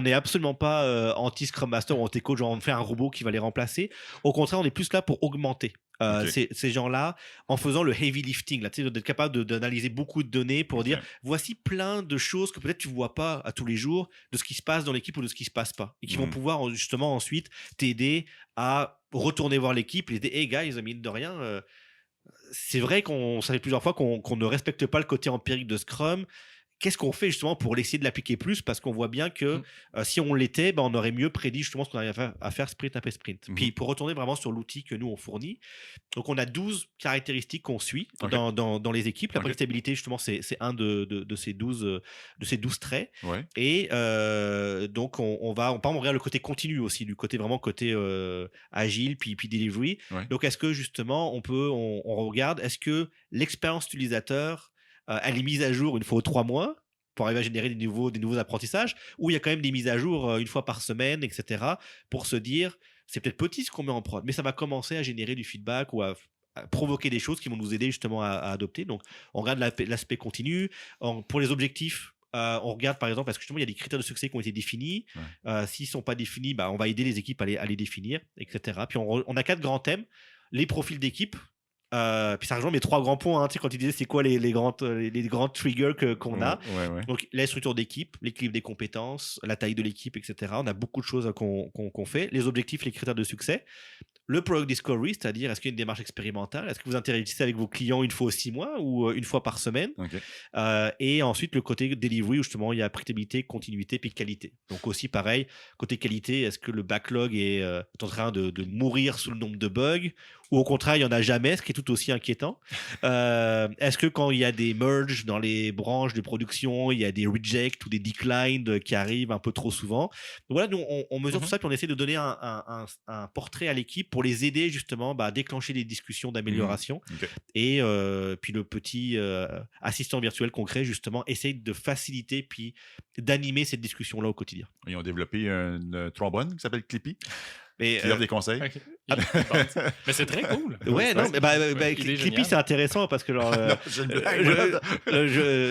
n'est absolument pas anti-Scrum Master ou anti-coach, genre on fait un robot qui va les remplacer. Au contraire, on est plus là pour augmenter Ok. ces gens-là en faisant le heavy lifting, là, tu sais, d'être capable d'analyser beaucoup de données pour Ok. dire voici plein de choses que peut-être tu vois pas à tous les jours de ce qui se passe dans l'équipe ou de ce qui se passe pas et qui vont Mhm. pouvoir justement ensuite t'aider à retourner voir l'équipe et dire hey guys, mine de rien, c'est vrai qu'on ça fait plusieurs fois qu'on ne respecte pas le côté empirique de Scrum. Qu'est-ce qu'on fait justement pour essayer de l'appliquer plus? Parce qu'on voit bien que si on l'était, ben, on aurait mieux prédit justement ce qu'on arrive à faire sprint après sprint. Puis Mhm. pour retourner vraiment sur l'outil que nous on fournit, donc on a 12 caractéristiques qu'on suit Ok. dans les équipes. La Ok. prédictabilité justement c'est un de ces 12 traits. Ouais. Et donc on va par exemple, on regarde le côté continu aussi, du côté vraiment côté agile puis delivery. Ouais. Donc est-ce que justement on regarde est-ce que l'expérience utilisateur elle est mise à jour une fois aux 3 mois pour arriver à générer des nouveaux apprentissages, ou il y a quand même des mises à jour une fois par semaine, etc., pour se dire, c'est peut-être petit ce qu'on met en prod, mais ça va commencer à générer du feedback ou à provoquer des choses qui vont nous aider justement à adopter. Donc, on regarde l'aspect continu. Pour les objectifs, on regarde par exemple, parce que justement, il y a des critères de succès qui ont été définis. Ouais. S'ils ne sont pas définis, bah, on va aider les équipes à les définir, etc. Puis, on a 4 grands thèmes. Les profils d'équipe, puis ça rejoint mes 3 grands points, hein, tu sais, quand tu disais c'est quoi les grands triggers qu'on a. Ouais. Donc la structure d'équipe, l'équilibre des compétences, la taille de l'équipe, etc. On a beaucoup de choses qu'on fait. Les objectifs, les critères de succès. Le product discovery, c'est-à-dire est-ce qu'il y a une démarche expérimentale? Est-ce que vous interagissez avec vos clients une fois aux 6 mois ou une fois par semaine? Ok. Et ensuite le côté delivery où justement il y a prédictabilité, continuité puis qualité. Donc aussi pareil, côté qualité, est-ce que le backlog est en train de mourir sous le nombre de bugs, ou au contraire il n'y en a jamais, ce qui est tout aussi inquiétant. Est-ce que quand il y a des merges dans les branches de production, il y a des rejects ou des declines qui arrivent un peu trop souvent? Donc voilà, nous on mesure tout ça puis on essaie de donner un portrait à l'équipe pour les aider justement à déclencher des discussions d'amélioration. Ok. Et puis le petit assistant virtuel qu'on crée justement essaye de faciliter puis d'animer cette discussion-là au quotidien. Ils ont développé une trombone qui s'appelle Clippy, Mais qui offre des conseils. Ok. Bon, mais c'est très cool. ouais, non, mais Idée Clippy géniale. c'est intéressant parce que genre, C'est une blague.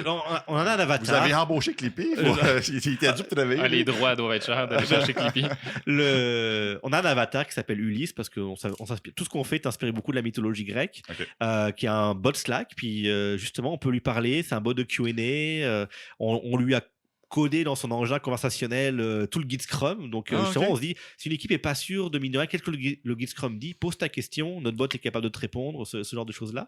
non, on en a un avatar. Vous avez embauché Clippy? Il était dû pour travailler. Ah, les droits doivent être chers d'aller chercher Clippy. On a un avatar qui s'appelle Ulysse parce que on s'inspire, tout ce qu'on fait est inspiré beaucoup de la mythologie grecque. Ok. Qui a un bot Slack, puis justement on peut lui parler, c'est un bot de Q&A, on lui a codé dans son engin conversationnel tout le guide Scrum, donc justement ok. on se dit si une équipe est pas sûre de mine de rien, qu'est-ce que le guide Scrum dit, pose ta question, notre bot est capable de te répondre, ce genre de choses là.